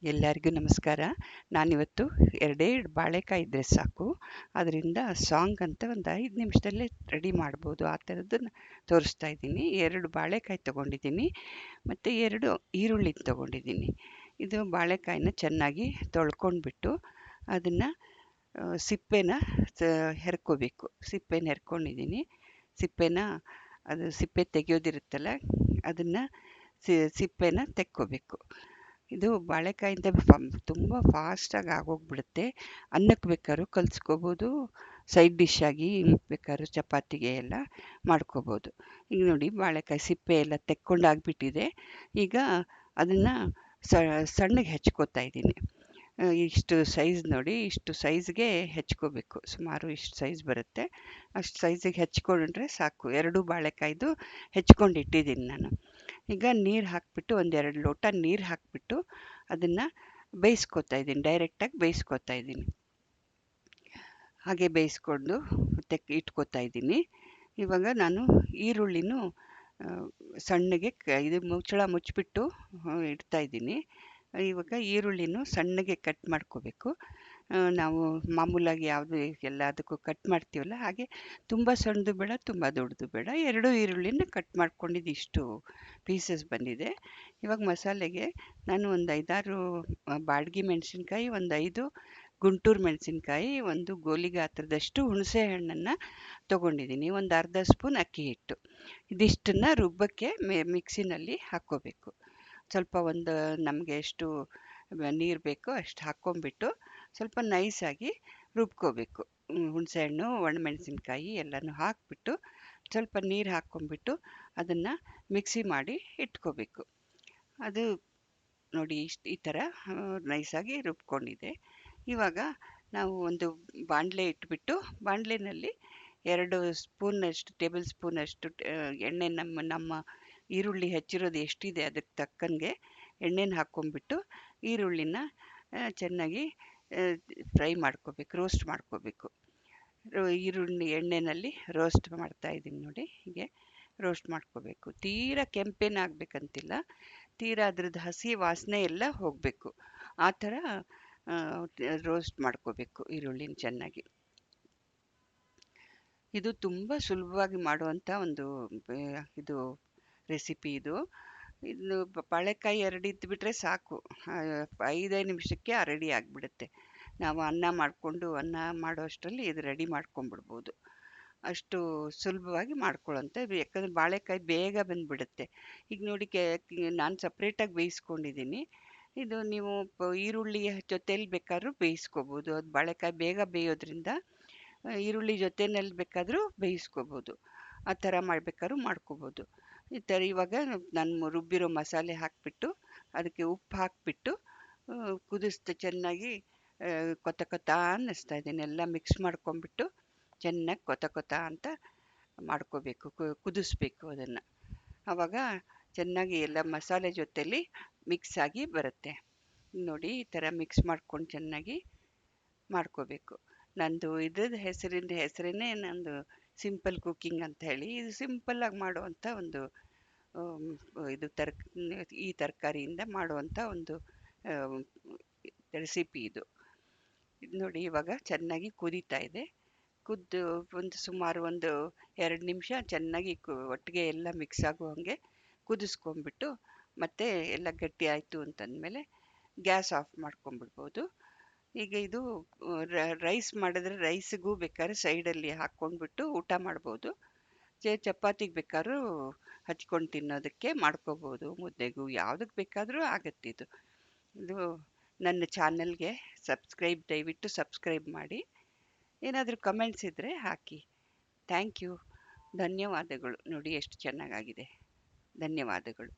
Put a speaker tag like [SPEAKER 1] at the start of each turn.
[SPEAKER 1] ಎಲ್ಲರಿಗೂ ನಮಸ್ಕಾರ. ನಾನಿವತ್ತು ಎರಡೇ ಬಾಳೆಕಾಯಿ ಇದ್ದರೆ ಸಾಕು, ಅದರಿಂದ ಸಾಂಗ್ ಅಂತ ಒಂದು 5 ನಿಮಿಷದಲ್ಲೇ ರೆಡಿ ಮಾಡ್ಬೋದು. ಆ ಥರದ್ದನ್ನು ತೋರಿಸ್ತಾ ಇದ್ದೀನಿ. 2 ಬಾಳೆಕಾಯಿ ತೊಗೊಂಡಿದ್ದೀನಿ ಮತ್ತು 2 ಈರುಳ್ಳಿ ತೊಗೊಂಡಿದ್ದೀನಿ. ಇದು ಬಾಳೆಕಾಯಿನ ಚೆನ್ನಾಗಿ ತೊಳ್ಕೊಂಡ್ಬಿಟ್ಟು ಅದನ್ನು ಸಿಪ್ಪೆನ ಹೆರ್ಕೋಬೇಕು. ಸಿಪ್ಪೆನ ಹೆರ್ಕೊಂಡಿದ್ದೀನಿ. ಸಿಪ್ಪೆನ ಅದು ಸಿಪ್ಪೆ ತೆಗೆಯೋದಿರುತ್ತಲ್ಲ, ಅದನ್ನು ಸಿಪ್ಪೆನ ತೆಕ್ಕೋಬೇಕು. ಇದು ಬಾಳೆಕಾಯಿಂದ ತುಂಬ ಫಾಸ್ಟಾಗಿ ಆಗೋಗ್ಬಿಡುತ್ತೆ. ಅನ್ನಕ್ಕೆ ಬೇಕಾದ್ರೂ ಕಲಿಸ್ಕೋಬೋದು, ಸೈಡ್ ಡಿಶ್ ಆಗಿ ಬೇಕಾದ್ರೂ ಚಪಾತಿಗೆ ಎಲ್ಲ ಮಾಡ್ಕೋಬೋದು. ಈಗ ನೋಡಿ, ಬಾಳೆಕಾಯಿ ಸಿಪ್ಪೆ ಎಲ್ಲ ತೆಕ್ಕೊಂಡಾಗ್ಬಿಟ್ಟಿದೆ. ಈಗ ಅದನ್ನು ಸಣ್ಣಗೆ ಹೆಚ್ಕೋತಾ ಇದ್ದೀನಿ. ಇಷ್ಟು ಸೈಜ್ ನೋಡಿ, ಇಷ್ಟು ಸೈಜ್ಗೆ ಹೆಚ್ಕೋಬೇಕು. ಸುಮಾರು ಇಷ್ಟು ಸೈಜ್ ಬರುತ್ತೆ. ಅಷ್ಟು ಸೈಜಿಗೆ ಹೆಚ್ಕೊಂಡ್ರೆ ಸಾಕು. 2 ಬಾಳೆಕಾಯ್ದು ಹೆಚ್ಕೊಂಡು ಇಟ್ಟಿದ್ದೀನಿ ನಾನು. ಈಗ ನೀರು ಹಾಕಿಬಿಟ್ಟು, 1-2 ಲೋಟ ನೀರು ಹಾಕಿಬಿಟ್ಟು ಅದನ್ನು ಬೇಯಿಸ್ಕೊತಾ ಇದ್ದೀನಿ. ಡೈರೆಕ್ಟಾಗಿ ಬೇಯಿಸ್ಕೊತಾ ಇದ್ದೀನಿ. ಹಾಗೆ ಬೇಯಿಸ್ಕೊಂಡು ಇಟ್ಕೋತಾ ಇದ್ದೀನಿ. ಇವಾಗ ನಾನು ಈರುಳ್ಳಿನೂ ಸಣ್ಣಗೆ ಇದು ಮುಚ್ಚಳ ಮುಚ್ಚಿಬಿಟ್ಟು ಇಡ್ತಾ ಇದ್ದೀನಿ. ಇವಾಗ ಈರುಳ್ಳಿನೂ ಸಣ್ಣಗೆ ಕಟ್ ಮಾಡ್ಕೋಬೇಕು. ನಾವು ಮಾಮೂಲಾಗಿ ಯಾವುದು ಎಲ್ಲದಕ್ಕೂ ಕಟ್ ಮಾಡ್ತೀವಲ್ಲ, ಹಾಗೆ ತುಂಬ ಸಣ್ಣದು ಬೇಡ, ತುಂಬ ದೊಡ್ಡದು ಬೇಡ. 2 ಈರುಳ್ಳಿನ ಕಟ್ ಮಾಡ್ಕೊಂಡಿದ್ದು ಇಷ್ಟು ಪೀಸಸ್ ಬಂದಿದೆ. ಇವಾಗ ಮಸಾಲೆಗೆ ನಾನು ಒಂದು 5-6 ಬಾಡಿಗೆ ಮೆಣಸಿನ್ಕಾಯಿ, ಒಂದು 5 ಗುಂಟೂರು ಮೆಣಸಿನ್ಕಾಯಿ, ಒಂದು ಗೋಲಿ ಗಾತ್ರದಷ್ಟು ಹುಣಸೆ ಹಣ್ಣನ್ನು ತೊಗೊಂಡಿದ್ದೀನಿ, ಒಂದು ಅರ್ಧ ಸ್ಪೂನ್ ಅಕ್ಕಿ ಹಿಟ್ಟು. ಇದಿಷ್ಟನ್ನು ರುಬ್ಬಕ್ಕೆ ಮಿಕ್ಸಿನಲ್ಲಿ ಹಾಕ್ಕೋಬೇಕು. ಸ್ವಲ್ಪ ಒಂದು ನಮಗೆ ಎಷ್ಟು ನೀರು ಬೇಕೋ ಅಷ್ಟು ಹಾಕ್ಕೊಂಬಿಟ್ಟು ಸ್ವಲ್ಪ ನೈಸಾಗಿ ರುಬ್ಕೋಬೇಕು. ಹುಣಸೆಹಣ್ಣು, ಒಣಮೆಣಸಿನ್ಕಾಯಿ ಎಲ್ಲನೂ ಹಾಕಿಬಿಟ್ಟು ಸ್ವಲ್ಪ ನೀರು ಹಾಕ್ಕೊಂಬಿಟ್ಟು ಅದನ್ನು ಮಿಕ್ಸಿ ಮಾಡಿ ಇಟ್ಕೋಬೇಕು. ಅದು ನೋಡಿ, ಈ ಥರ ನೈಸಾಗಿ ರುಬ್ಕೊಂಡಿದೆ. ಇವಾಗ ನಾವು ಒಂದು ಬಾಣಲೆ ಇಟ್ಬಿಟ್ಟು, ಬಾಣಲೆನಲ್ಲಿ 2 ಸ್ಪೂನಷ್ಟು, ಟೇಬಲ್ ಸ್ಪೂನಷ್ಟು ಎಣ್ಣೆ, ನಮ್ಮ ಈರುಳ್ಳಿ ಹೆಚ್ಚಿರೋದು ಎಷ್ಟಿದೆ ಅದಕ್ಕೆ ತಕ್ಕಂಗೆ ಎಣ್ಣೆನ ಹಾಕ್ಕೊಂಬಿಟ್ಟು ಈರುಳ್ಳಿನ ಚೆನ್ನಾಗಿ ಫ್ರೈ ಮಾಡ್ಕೋಬೇಕು, ರೋಸ್ಟ್ ಮಾಡ್ಕೋಬೇಕು. ಈರುಳ್ಳಿ ಎಣ್ಣೆಯಲ್ಲಿ ರೋಸ್ಟ್ ಮಾಡ್ತಾ ಇದ್ದೀನಿ ನೋಡಿ, ಹೀಗೆ ರೋಸ್ಟ್ ಮಾಡ್ಕೋಬೇಕು. ತೀರಾ ಕೆಂಪೇನಾಗಬೇಕಂತಿಲ್ಲ, ತೀರಾ ಅದ್ರದ್ದು ಹಸಿ ವಾಸನೆ ಎಲ್ಲ ಹೋಗಬೇಕು. ಆ ಥರ ರೋಸ್ಟ್ ಮಾಡ್ಕೋಬೇಕು ಈರುಳ್ಳಿನ ಚೆನ್ನಾಗಿ. ಇದು ತುಂಬ ಸುಲಭವಾಗಿ ಮಾಡುವಂಥ ಒಂದು ಇದು ರೆಸಿಪಿ. ಇದು ಬಾಳೆಕಾಯಿ 2 ಇದ್ದುಬಿಟ್ರೆ ಸಾಕು, 5 ನಿಮಿಷಕ್ಕೆ ರೆಡಿ ಆಗಿಬಿಡುತ್ತೆ. ನಾವು ಅನ್ನ ಮಾಡೋ ಅಷ್ಟರಲ್ಲಿ ಇದು ರೆಡಿ ಮಾಡ್ಕೊಂಡ್ಬಿಡ್ಬೋದು. ಅಷ್ಟು ಸುಲಭವಾಗಿ ಮಾಡ್ಕೊಳ್ಳೋಂಥದ್ದು. ಯಾಕಂದರೆ ಬಾಳೆಕಾಯಿ ಬೇಗ ಬಂದುಬಿಡುತ್ತೆ. ಈಗ ನೋಡಿ, ನಾನು ಸಪ್ರೇಟಾಗಿ ಬೇಯಿಸ್ಕೊಂಡಿದ್ದೀನಿ. ಇದು ನೀವು ಈರುಳ್ಳಿ ಜೊತೇಲಿ ಬೇಕಾದ್ರೂ ಬೇಯಿಸ್ಕೋಬೋದು. ಅದು ಬಾಳೆಕಾಯಿ ಬೇಗ ಬೇಯೋದ್ರಿಂದ ಈರುಳ್ಳಿ ಜೊತೆಯಲ್ಲಿ ಬೇಕಾದರೂ ಬೇಯಿಸ್ಕೋಬೋದು. ಆ ಥರ ಮಾಡಬೇಕಾದ್ರೂ ಮಾಡ್ಕೋಬೋದು. ಈ ಥರ ಇವಾಗ ನಾನು ರುಬ್ಬಿರೋ ಮಸಾಲೆ ಹಾಕಿಬಿಟ್ಟು ಅದಕ್ಕೆ ಉಪ್ಪು ಹಾಕಿಬಿಟ್ಟು ಚೆನ್ನಾಗಿ ಕೊತ ಕೊತ ಅನ್ನಿಸ್ತಾ ಇದ್ದೀನಿ. ಎಲ್ಲ ಮಿಕ್ಸ್ ಮಾಡ್ಕೊಂಬಿಟ್ಟು ಚೆನ್ನಾಗಿ ಕೊತ ಕೊತ ಅಂತ ಮಾಡ್ಕೋಬೇಕು, ಕುದಿಸ್ಬೇಕು ಅದನ್ನು. ಆವಾಗ ಚೆನ್ನಾಗಿ ಎಲ್ಲ ಮಸಾಲೆ ಜೊತೆಲಿ ಮಿಕ್ಸ್ ಆಗಿ ಬರುತ್ತೆ. ನೋಡಿ, ಈ ಥರ ಮಿಕ್ಸ್ ಮಾಡ್ಕೊಂಡು ಚೆನ್ನಾಗಿ ಮಾಡ್ಕೋಬೇಕು. ನಂದು ಇದ್ರದ್ದು ಹೆಸರೇ ನಂದು ಸಿಂಪಲ್ ಕುಕ್ಕಿಂಗ್ ಅಂತ ಹೇಳಿ. ಇದು ಸಿಂಪಲ್ಲಾಗಿ ಮಾಡುವಂಥ ಒಂದು ಇದು ಈ ತರಕಾರಿಯಿಂದ ಮಾಡುವಂಥ ಒಂದು ರೆಸಿಪಿ ಇದು. ನೋಡಿ, ಇವಾಗ ಚೆನ್ನಾಗಿ ಕುದೀತಾ ಇದೆ. ಸುಮಾರು ಒಂದು 2 ನಿಮಿಷ ಚೆನ್ನಾಗಿ ಒಟ್ಟಿಗೆ ಎಲ್ಲ ಮಿಕ್ಸ್ ಆಗೋ ಹಾಗೆ ಕುದಿಸ್ಕೊಂಡ್ಬಿಟ್ಟು, ಮತ್ತೆ ಎಲ್ಲ ಗಟ್ಟಿ ಆಯಿತು ಅಂತಂದಮೇಲೆ ಗ್ಯಾಸ್ ಆಫ್ ಮಾಡ್ಕೊಂಡ್ಬಿಡ್ಬೋದು. ಈಗ ಇದು ರೈಸ್ ಮಾಡಿದ್ರೆ ರೈಸ್ಗೂ ಬೇಕಾದ್ರೆ ಸೈಡಲ್ಲಿ ಹಾಕ್ಕೊಂಡ್ಬಿಟ್ಟು ಊಟ ಮಾಡ್ಬೋದು. ಚಪಾತಿಗೆ ಬೇಕಾದ್ರೂ ಹಚ್ಕೊಂಡು ತಿನ್ನೋದಕ್ಕೆ ಮಾಡ್ಕೋಬೋದು, ಮುದ್ದೆಗೂ ಯಾವುದಕ್ಕೆ ಬೇಕಾದರೂ ಆಗುತ್ತೆ. ಇದು ನನ್ನ ಚಾನಲ್ಗೆ ದಯವಿಟ್ಟು ಸಬ್ಸ್ಕ್ರೈಬ್ ಮಾಡಿ. ಏನಾದರೂ ಕಮೆಂಟ್ಸ್ ಇದ್ದರೆ ಹಾಕಿ. Thank you. ಧನ್ಯವಾದಗಳು. ನೋಡಿ ಎಷ್ಟು ಚೆನ್ನಾಗಾಗಿದೆ. ಧನ್ಯವಾದಗಳು.